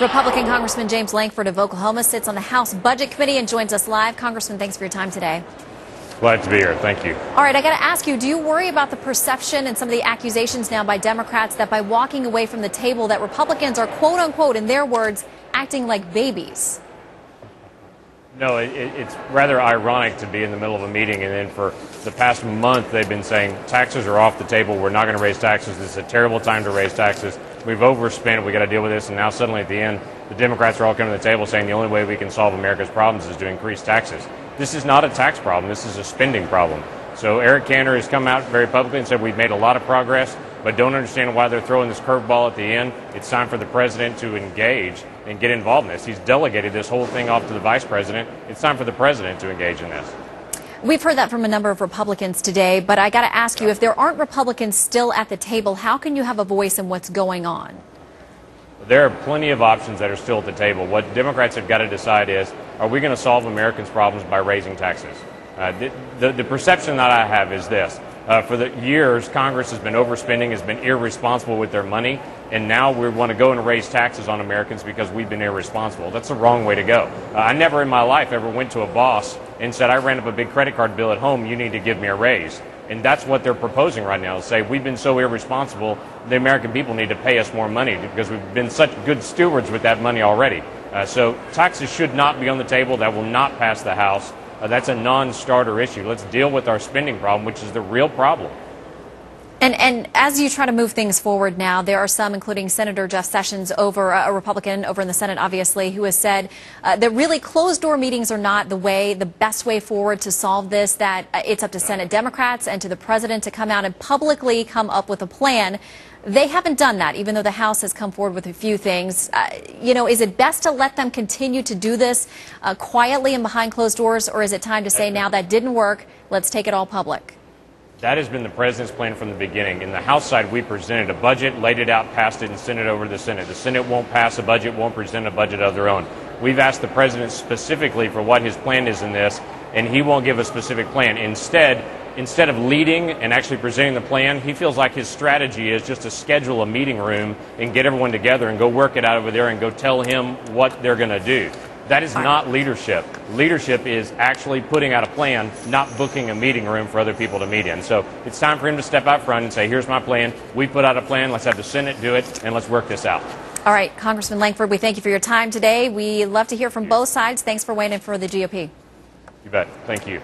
Republican Congressman James Lankford of Oklahoma sits on the House Budget Committee and joins us live. Congressman, thanks for your time today. Glad to be here. Thank you. All right, I got to ask you, do you worry about the perception and some of the accusations now by Democrats that by walking away from the table that Republicans are, quote unquote, in their words, acting like babies? No, it's rather ironic to be in the middle of a meeting and then for the past month they've been saying taxes are off the table. We're not going to raise taxes. This is a terrible time to raise taxes. We've overspent. We got to deal with this. And now suddenly at the end, the Democrats are all coming to the table saying the only way we can solve America's problems is to increase taxes. This is not a tax problem. This is a spending problem. So Eric Cantor has come out very publicly and said we've made a lot of progress, but don't understand why they're throwing this curveball at the end. It's time for the president to engage and get involved in this. He's delegated this whole thing off to the vice president. It's time for the president to engage in this. We've heard that from a number of Republicans today, but I got to ask you, if there aren't Republicans still at the table, how can you have a voice in what's going on? There are plenty of options that are still at the table. What Democrats have got to decide is, are we going to solve Americans' problems by raising taxes? The perception that I have is this. For the years, Congress has been overspending, has been irresponsible with their money, and now we want to go and raise taxes on Americans because we've been irresponsible. That's the wrong way to go. I never in my life ever went to a boss and said, I ran up a big credit card bill at home, you need to give me a raise. And that's what they're proposing right now, to say we've been so irresponsible, the American people need to pay us more money because we've been such good stewards with that money already. So taxes should not be on the table. That will not pass the House. That's a non-starter issue. Let's deal with our spending problem, which is the real problem. And as you try to move things forward now, there are some, including Senator Jeff Sessions, a Republican over in the Senate, obviously, who has said that really closed-door meetings are not the best way forward to solve this, that it's up to Senate Democrats and to the president to come out and publicly come up with a plan. They haven't done that, even though the House has come forward with a few things. Is it best to let them continue to do this quietly and behind closed doors, or is it time to say now that didn't work, let's take it all public? That has been the president's plan from the beginning. In the House side, we presented a budget, laid it out, passed it, and sent it over to the Senate. The Senate won't pass a budget, won't present a budget of their own. We've asked the president specifically for what his plan is in this, and he won't give a specific plan. Instead of leading and actually presenting the plan, he feels like his strategy is just to schedule a meeting room and get everyone together and go work it out over there and go tell him what they're going to do. That is not leadership. Leadership is actually putting out a plan, not booking a meeting room for other people to meet in. So it's time for him to step out front and say, here's my plan. We put out a plan. Let's have the Senate do it, and let's work this out. All right, Congressman Lankford, we thank you for your time today. We love to hear from both sides. Thanks for waiting for the GOP. You bet. Thank you.